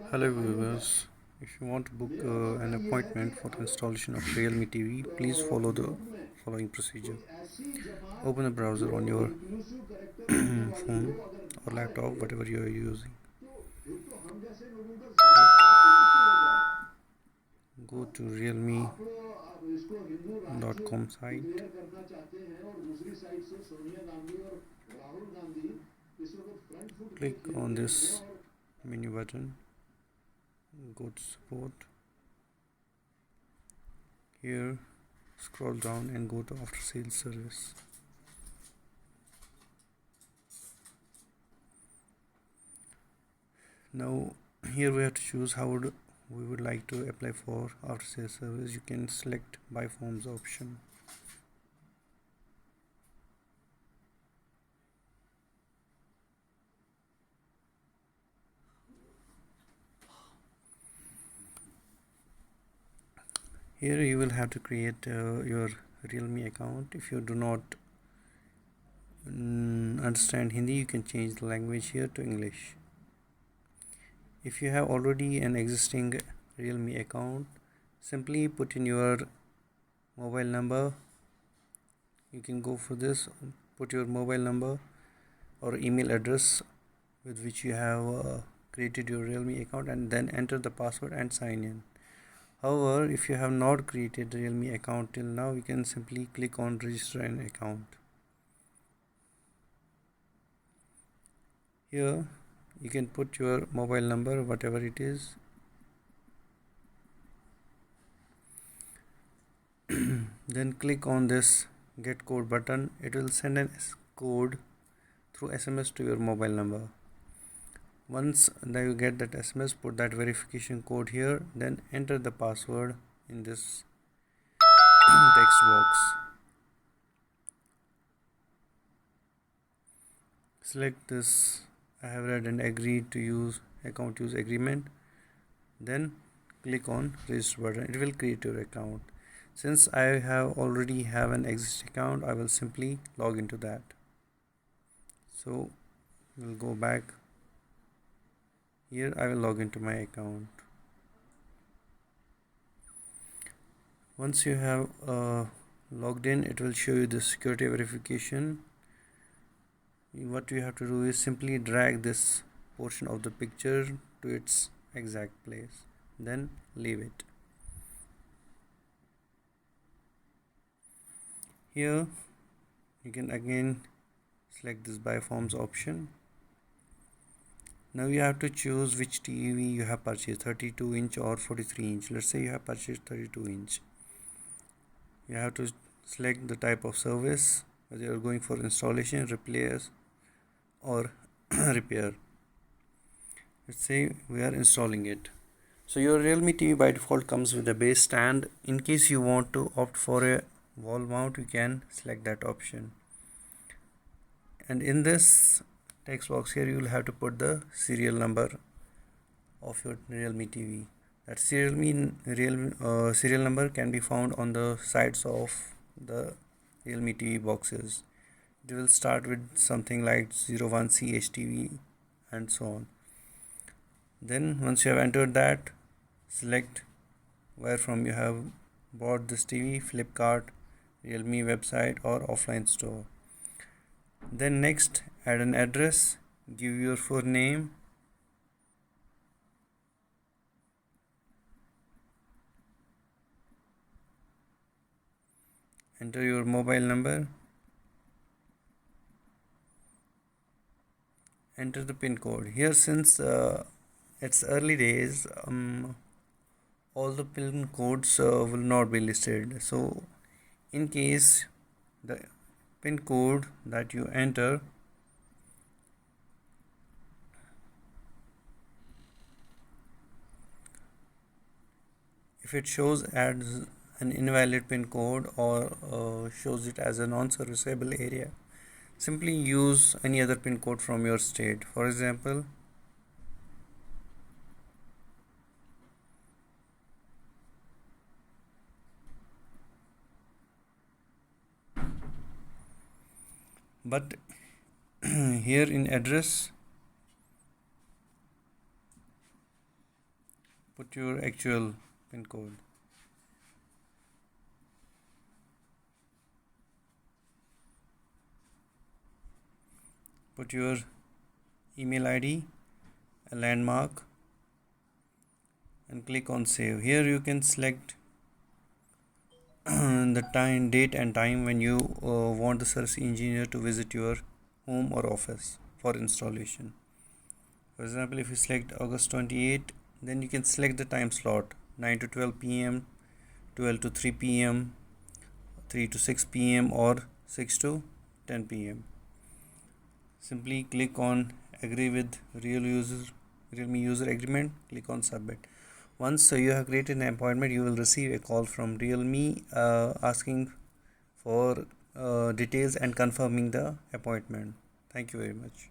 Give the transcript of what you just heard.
Hello viewers, if you want to book an appointment for the installation of Realme TV, please follow the following procedure. Open a browser on your phone or laptop, whatever you are using. Go to realme.com site. Click on this menu button. Go to support. Here, scroll down and go to after sales service. Now here we have to choose how we would like to apply for after sales service. You can select by forms option. Here you will have to create your Realme account. If you do not understand Hindi, you can change the language here to English. If you have already an existing Realme account, simply put in your mobile number. You can go for this, put your mobile number or email address with which you have created your Realme account, and then enter the password and sign in. However, if you have not created Realme account till now, you can simply click on register an account. Here you can put your mobile number, whatever it is. Then click on this get code button. It will send a code through SMS to your mobile number. Once you get that SMS, put that verification code here, then enter the password in this text box. Select this I have read and agreed to use account use agreement, then click on register button. It will create your account. Since I already have an existing account, I will simply log into that. So we'll go back. Here I will log into my account. Once you have logged in, it will show you the security verification. What you have to do is simply drag this portion of the picture to its exact place, then leave it. Here you can again select this by forms option. Now you have to choose which TV you have purchased, 32 inch or 43 inch. Let's say you have purchased 32 inch. You have to select the type of service, whether you are going for installation, replace or repair. Let's say we are installing it. So your Realme TV by default comes with a base stand. In case you want to opt for a wall mount, you can select that option. And in this text box here, you will have to put the serial number of your Realme TV. That serial number can be found on the sides of the Realme TV boxes. It will start with something like 01CHTV and so on. Then once you have entered that, select where from you have bought this TV, Flipkart, Realme website or offline store. Then next, add an address, give your full name, enter your mobile number, enter the pin code. Here, since it's early days, all the pin codes will not be listed. So in case the pin code that you enter if it shows as an invalid pin code or shows it as a non-serviceable area, simply use any other pin code from your state. For example, but here in address Put your actual pin code. Put your email ID, a landmark, and click on save. Here you can select the time, date and time when you want the service engineer to visit your home or office for installation. For example, if you select August 28, then you can select the time slot 9 to 12 p.m., 12 to 3 p.m., 3 to 6 p.m. or 6 to 10 p.m. Simply click on agree with Realme user agreement, click on submit. Once you have created an appointment, you will receive a call from Realme asking for details and confirming the appointment. Thank you very much.